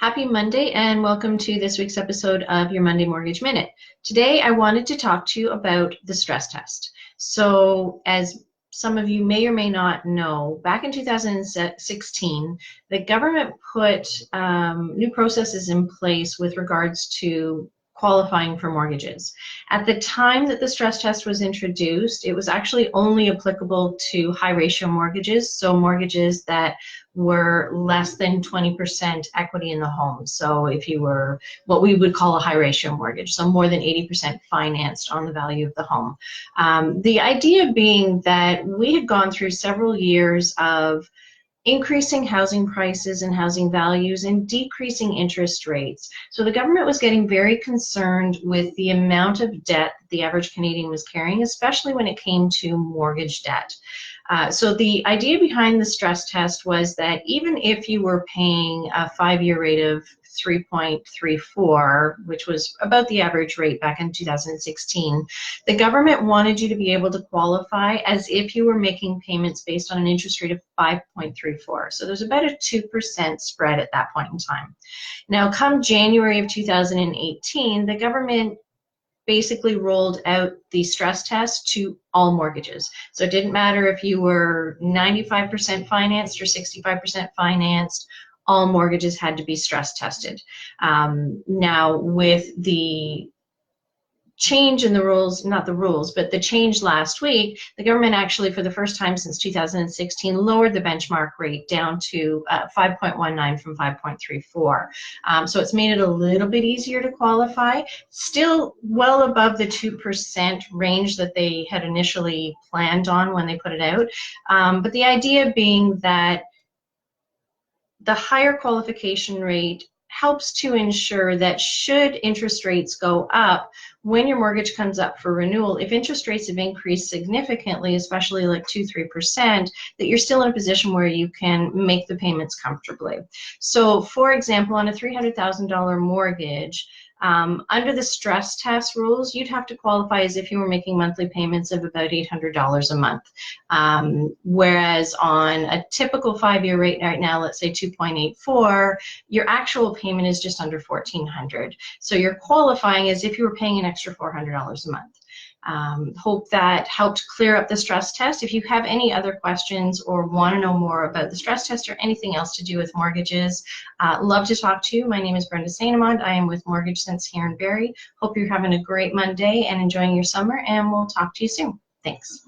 Happy Monday and welcome to this week's episode of your Monday Mortgage Minute. Today I wanted to talk to you about the stress test. So as some of you may or may not know, back in 2016, the government put new processes in place with regards to qualifying for mortgages. At the time that the stress test was introduced, it was actually only applicable to high ratio mortgages, so mortgages that were less than 20% equity in the home. So if you were what we would call a high ratio mortgage, so more than 80% financed on the value of the home. The idea being that we had gone through several years of increasing housing prices and housing values and decreasing interest rates. So the government was getting very concerned with the amount of debt the average Canadian was carrying, especially when it came to mortgage debt. So the idea behind the stress test was that even if you were paying a 5-year rate of 3.34, which was about the average rate back in 2016, the government wanted you to be able to qualify as if you were making payments based on an interest rate of 5.34. So there's about a 2% spread at that point in time. Now, come January of 2018, the government basically rolled out the stress test to all mortgages. So it didn't matter if you were 95% financed or 65% financed, all mortgages had to be stress tested. Now, with the change in the rules, not the rules, but the change last week, the government actually, for the first time since 2016, lowered the benchmark rate down to 5.19 from 5.34. So it's made it a little bit easier to qualify, still well above the 2% range that they had initially planned on when they put it out. But the idea being that the higher qualification rate helps to ensure that should interest rates go up, when your mortgage comes up for renewal, if interest rates have increased significantly, especially like 2-3%, that you're still in a position where you can make the payments comfortably. So for example, on a $300,000 mortgage, under the stress test rules, you'd have to qualify as if you were making monthly payments of about $800 a month. Whereas on a typical 5-year rate right now, let's say 2.84, your actual payment is just under $1,400. So you're qualifying as if you were paying an extra $400 a month. Hope that helped clear up the stress test. If you have any other questions or want to know more about the stress test or anything else to do with mortgages, love to talk to you. My name is Brenda Saint-Amand. I am with Mortgage Sense here in Barrie. Hope you're having a great Monday and enjoying your summer, and we'll talk to you soon. Thanks.